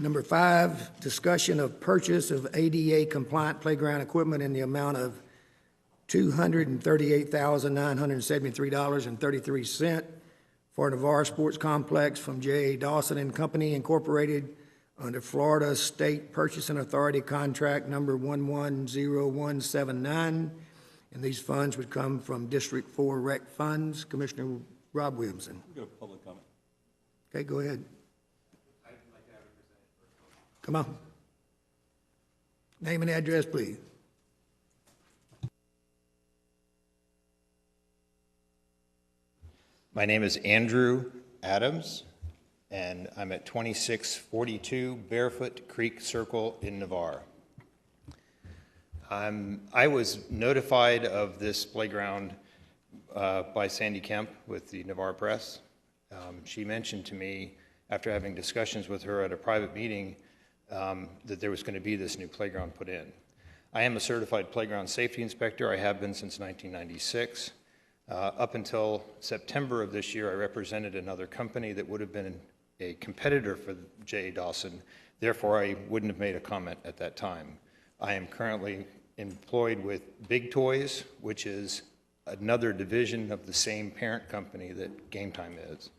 Number 5, discussion of purchase of ADA compliant playground equipment in the amount of $238,973.33 for Navarre Sports Complex from J.A. Dawson and Company Incorporated under Florida State Purchasing Authority contract number 110179. And these funds would come from District 4 Rec Funds. Commissioner Rob Williamson. We'll go to public comment. Okay, go ahead. Come on. Name and address, please. My name is Andrew Adams, and I'm at 2642 Barefoot Creek Circle in Navarre. I was notified of this playground by Sandy Kemp with the Navarre Press. She mentioned to me, after having discussions with her at a private meeting, that there was going to be this new playground put in. I am a certified playground safety inspector. I have been since 1996. Up until September of this year, I represented another company that would have been a competitor for J.A. Dawson. Therefore, I wouldn't have made a comment at that time. I am currently employed with Big Toys, which is another division of the same parent company that Game Time is.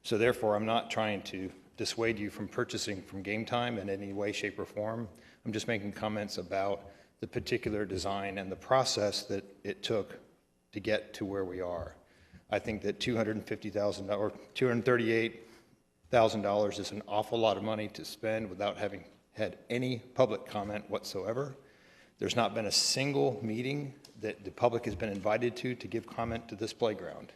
So therefore, I'm not trying to dissuade you from purchasing from Game Time in any way, shape, or form. I'm just making comments about the particular design and the process that it took to get to where we are. I think that $250,000 or $238,000 is an awful lot of money to spend without having had any public comment whatsoever. There's not been a single meeting that the public has been invited to give comment to this playground.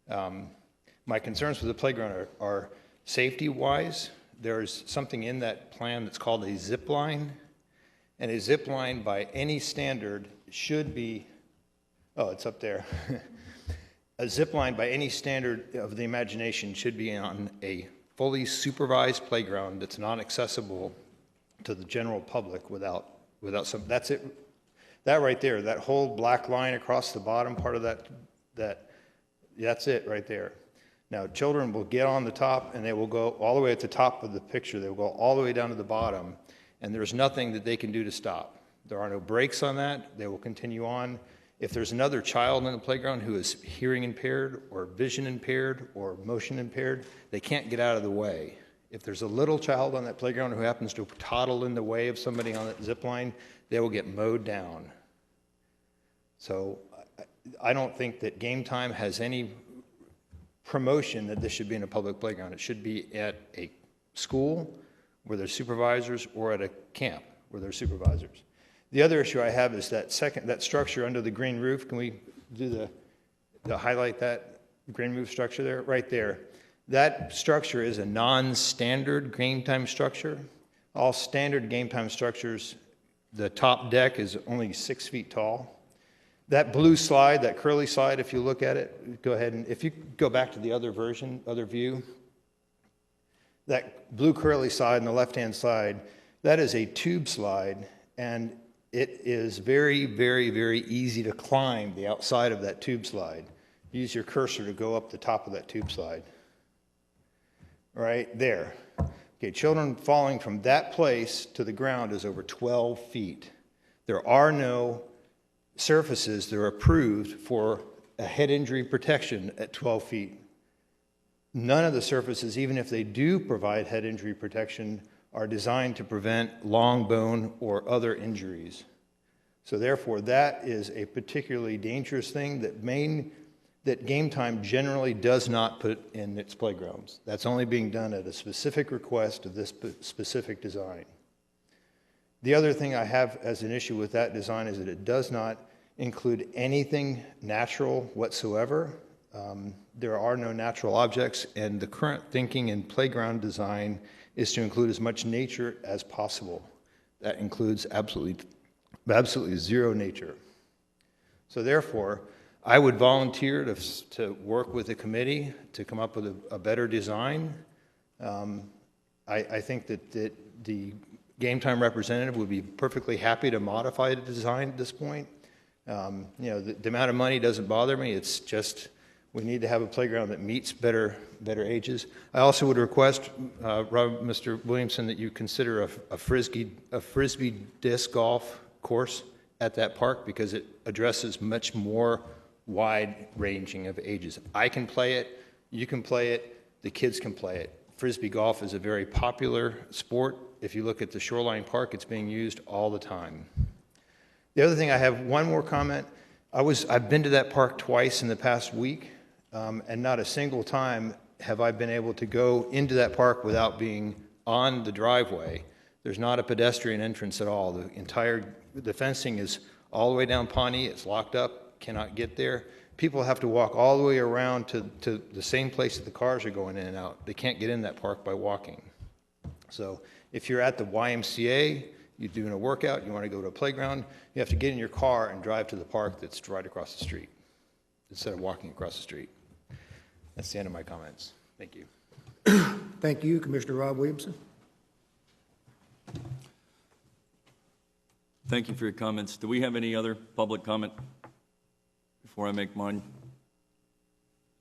My concerns with the playground are safety-wise. There's something in that plan that's called a zip line, and a zip line by any standard should be, oh, it's up there. A zip line by any standard of the imagination should be on a fully supervised playground that's not accessible to the general public without some, that's it. That right there, that whole black line across the bottom part of that's it right there. Now, children will get on the top and they will go all the way at the top of the picture. They will go all the way down to the bottom, and there's nothing that they can do to stop. There are no brakes on that. They will continue on. If there's another child in the playground who is hearing impaired or vision impaired or motion impaired, they can't get out of the way. If there's a little child on that playground who happens to toddle in the way of somebody on that zip line, they will get mowed down. So I don't think that Game Time has any promotion that this should be in a public playground. It should be at a school where there's supervisors or at a camp where there's supervisors. The other issue I have is that structure under the green roof. Can we do the highlight that green roof structure there? Right there. That structure is a non-standard Game Time structure. All standard Game Time structures, the top deck is only 6 feet tall. That blue slide, that curly slide, if you look at it, go ahead and if you go back to the other version, other view, that blue curly slide on the left-hand side, that is a tube slide, and it is very, very, very easy to climb the outside of that tube slide. Use your cursor to go up the top of that tube slide. Right there. Okay, children falling from that place to the ground is over 12 feet. There are no surfaces that are approved for a head injury protection at 12 feet. None of the surfaces, even if they do provide head injury protection, are designed to prevent long bone or other injuries. So therefore, that is a particularly dangerous thing that Game Time generally does not put in its playgrounds. That's only being done at a specific request of this specific design. The other thing I have as an issue with that design is that it does not include anything natural whatsoever. There are no natural objects, and the current thinking in playground design is to include as much nature as possible. That includes absolutely zero nature. So therefore, I would volunteer to work with the committee to come up with a better design. I think that the Game Time representative would be perfectly happy to modify the design at this point. You know, the amount of money doesn't bother me. It's just We need to have a playground that meets better ages. I also would request, Mr. Williamson, that you consider a frisbee disc golf course at that park, because it addresses much more wide ranging of ages. I can play it, you can play it, the kids can play it. Frisbee golf is a very popular sport. If you look at the Shoreline Park, it's being used all the time. The other thing, I have one more comment. I've been to that park twice in the past week, and not a single time have I been able to go into that park without being on the driveway. There's not a pedestrian entrance at all. The fencing is all the way down Pawnee. It's locked up, cannot get there. People have to walk all the way around to the same place that the cars are going in and out. They can't get in that park by walking. So if you're at the YMCA, you're doing a workout, you want to go to a playground, you have to get in your car and drive to the park that's right across the street instead of walking across the street. That's the end of my comments. Thank you. Thank you, Commissioner Rob Williamson. Thank you for your comments. Do we have any other public comment before I make mine?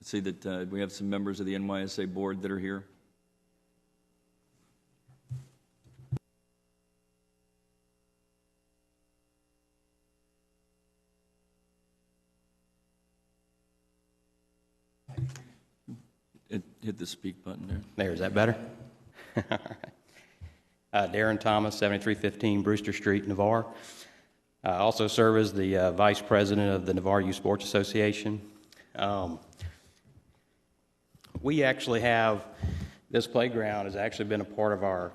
I see that we have some members of the NYSA board that are here. Hit the speak button there. There, is that better? Darren Thomas, 7315 Brewster Street, Navarre. I also serve as the Vice President of the Navarre Youth Sports Association. We actually have, this playground has actually been a part of our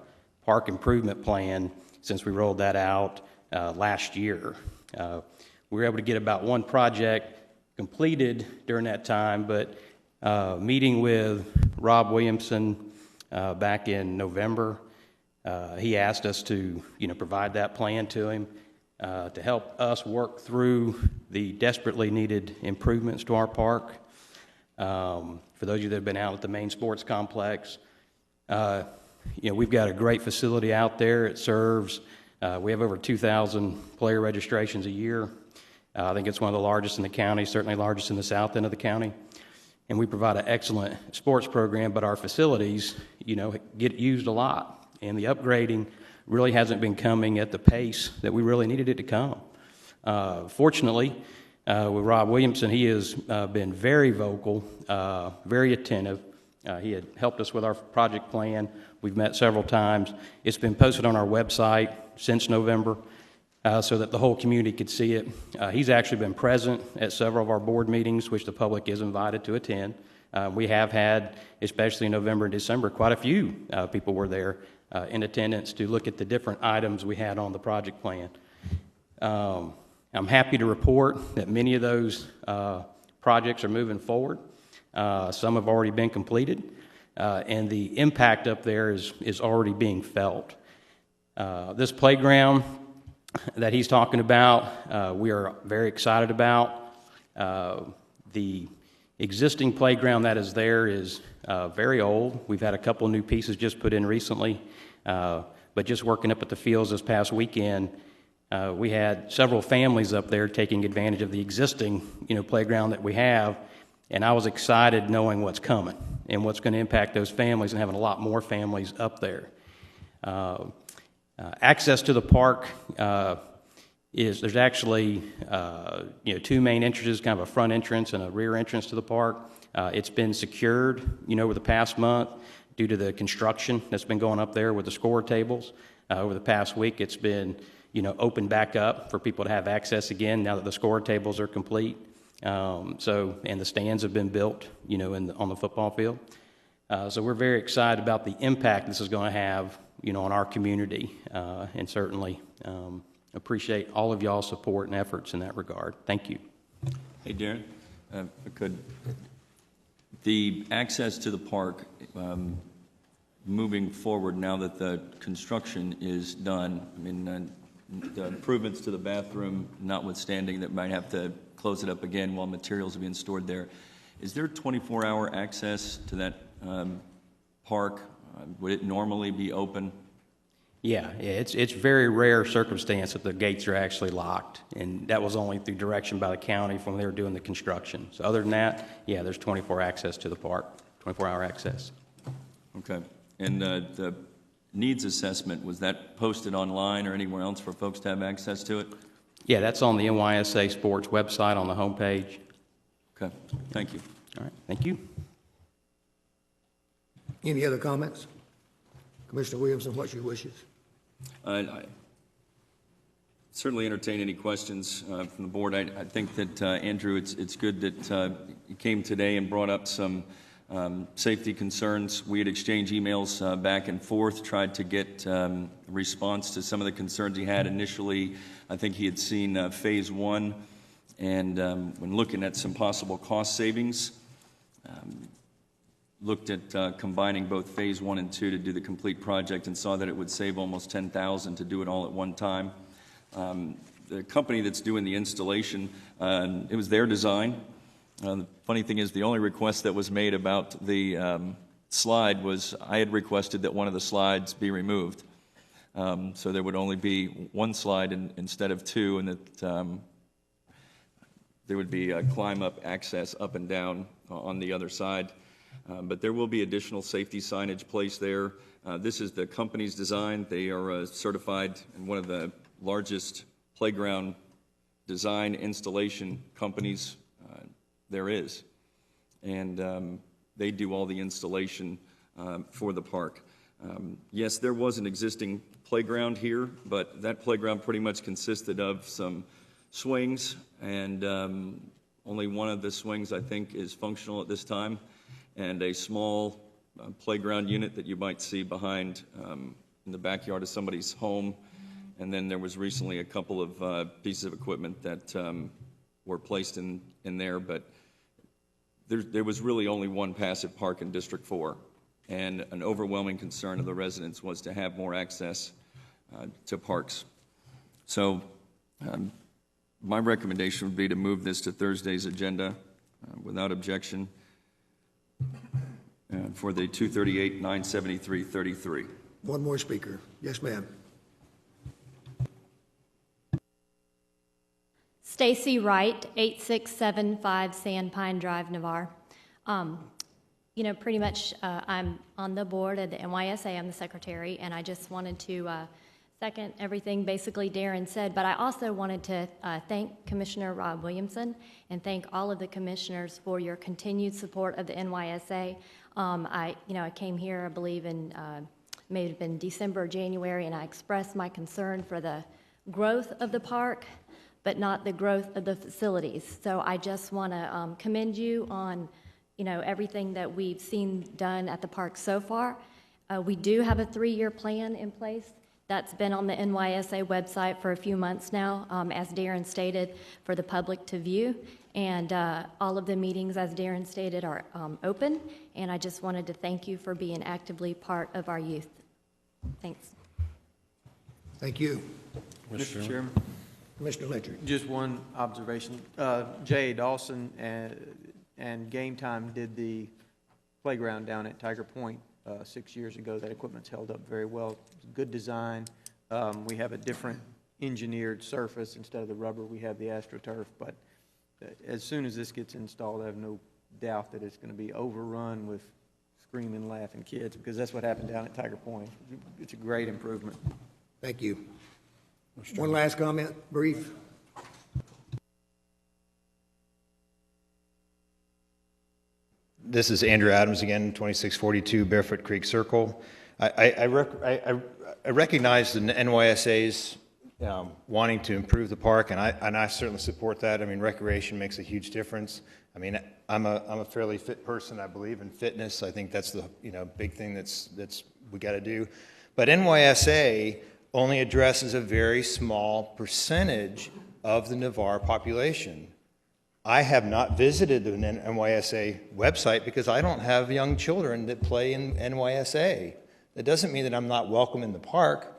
park improvement plan since we rolled that out last year. We were able to get about one project completed during that time, but meeting with Rob Williamson back in November, he asked us to, provide that plan to him to help us work through the desperately needed improvements to our park. For those of you that have been out at the main sports complex, we've got a great facility out there. It serves, we have over 2,000 player registrations a year. I think it's one of the largest in the county, certainly largest in the south end of the county. And we provide an excellent sports program, but our facilities, get used a lot. And the upgrading really hasn't been coming at the pace that we really needed it to come. Fortunately, with Rob Williamson, he has been very vocal, very attentive. He had helped us with our project plan. We've met several times. It's been posted on our website since November so that the whole community could see it. He's actually been present at several of our board meetings, which the public is invited to attend. We have had, especially in November and December, quite a few people were there in attendance to look at the different items we had on the project plan. I'm happy to report that many of those projects are moving forward. Some have already been completed, and the impact up there is already being felt. This playground that he's talking about, we are very excited about. The existing playground that is there is very old. We've had a couple of new pieces just put in recently, but just working up at the fields this past weekend, we had several families up there taking advantage of the existing, playground that we have, and I was excited knowing what's coming and what's going to impact those families and having a lot more families up there. Access to the park there's actually two main entrances, kind of a front entrance and a rear entrance to the park. It's been secured, over the past month due to the construction that's been going up there with the score tables. Over the past week, it's been opened back up for people to have access again now that the score tables are complete. And the stands have been built, on the football field. So we're very excited about the impact this is going to have, on our community, and certainly appreciate all of y'all's support and efforts in that regard. Thank you. Hey, Darren, if I could. The access to the park, moving forward now that the construction is done, the improvements to the bathroom notwithstanding that might have to close it up again while materials are being stored there, is there 24-hour access to that park? Would it normally be open? Yeah, it's very rare circumstance that the gates are actually locked, and that was only through direction by the county when they were doing the construction. So other than that, yeah, there's 24 access to the park, 24-hour access. Okay. And the needs assessment, was that posted online or anywhere else for folks to have access to it? Yeah, that's on the NYSA Sports website on the homepage. Okay, thank you. All right, thank you. Any other comments? Commissioner Williamson, what's your wishes? I certainly entertain any questions from the board. I think that, Andrew, it's good that you came today and brought up some safety concerns. We had exchanged emails back and forth, tried to get a response to some of the concerns he had initially. I think he had seen Phase 1, and when looking at some possible cost savings, looked at combining both Phase 1 and 2 to do the complete project and saw that it would save almost $10,000 to do it all at one time. The company that's doing the installation, it was their design. The funny thing is, the only request that was made about the slide was I had requested that one of the slides be removed. So there would only be one slide instead of two, and that there would be a climb-up access up and down on the other side. But there will be additional safety signage placed there. This is the company's design. They are certified in one of the largest playground design installation companies there is. And they do all the installation for the park. Yes, there was an existing playground here, but that playground pretty much consisted of some swings, and only one of the swings, I think, is functional at this time, and a small playground unit that you might see behind in the backyard of somebody's home. And then there was recently a couple of pieces of equipment that were placed in there, but there was really only one passive park in District 4, and an overwhelming concern of the residents was to have more access to parks. So my recommendation would be to move this to Thursday's agenda without objection for the 238-973-33. One more speaker. Yes, ma'am. Stacy Wright, 8675 Sandpine Drive, Navarre. You know, pretty much I'm on the board of the NYSA. I'm the secretary, and I just wanted to second everything basically Darren said, but I also wanted to thank Commissioner Rob Williamson and thank all of the commissioners for your continued support of the NYSA. I came here, I believe, in may have been December or January, and I expressed my concern for the growth of the park, but not the growth of the facilities. So I just want to commend you on, everything that we've seen done at the park so far. We do have a 3-year plan in place that's been on the NYSA website for a few months now, as Darren stated, for the public to view. And all of the meetings, as Darren stated, are open. And I just wanted to thank you for being actively part of our youth. Thanks. Thank you. Mr. Chairman, Commissioner Ledger. just one observation. J.A. Dawson and Game Time did the playground down at Tiger Point 6 years ago. That equipment's held up very well. Good design. We have a different engineered surface. Instead of the rubber, we have the AstroTurf. But as soon as this gets installed, I have no doubt that it's going to be overrun with screaming, laughing kids, because that's what happened down at Tiger Point. It's a great improvement. Thank you. One last comment, brief. This is Andrew Adams again, 2642 Barefoot Creek Circle. I recognize the NYSA's wanting to improve the park, and I certainly support that. I mean, recreation makes a huge difference. I mean, I'm a fairly fit person. I believe in fitness. I think that's the big thing that's we got to do. But NYSA only addresses a very small percentage of the Navarre population. I have not visited the NYSA website because I don't have young children that play in NYSA. That doesn't mean that I'm not welcome in the park.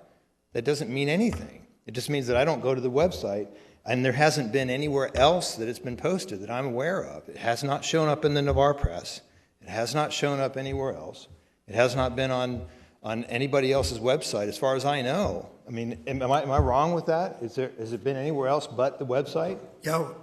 That doesn't mean anything. It just means that I don't go to the website, and there hasn't been anywhere else that it's been posted that I'm aware of. It has not shown up in the Navarre Press. It has not shown up anywhere else. It has not been on on anybody else's website, as far as I know. I mean, am I wrong with that? Has it been anywhere else but the website? Yo,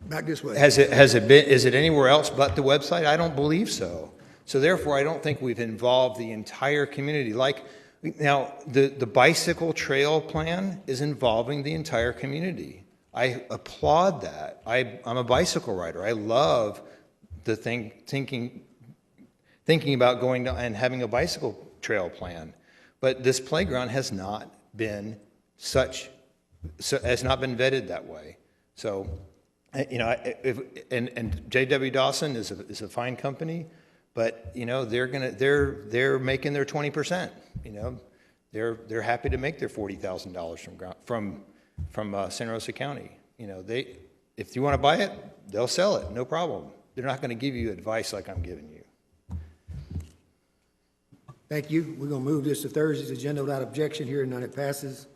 back this way. Is it anywhere else but the website? I don't believe so. So therefore, I don't think we've involved the entire community. Like, now, the bicycle trail plan is involving the entire community. I applaud that. I'm a bicycle rider. I love the thinking about going to, and having a bicycle trail plan. But this playground has not been has not been vetted that way. So, you know, and J.W. Dawson is a fine company, but you know they're making their 20%. You know, they're happy to make their $40,000 from Santa Rosa County. You know, if you want to buy it, they'll sell it, no problem. They're not going to give you advice like I'm giving you. Thank you. We're going to move this to Thursday's agenda without objection. Here, none, it passes.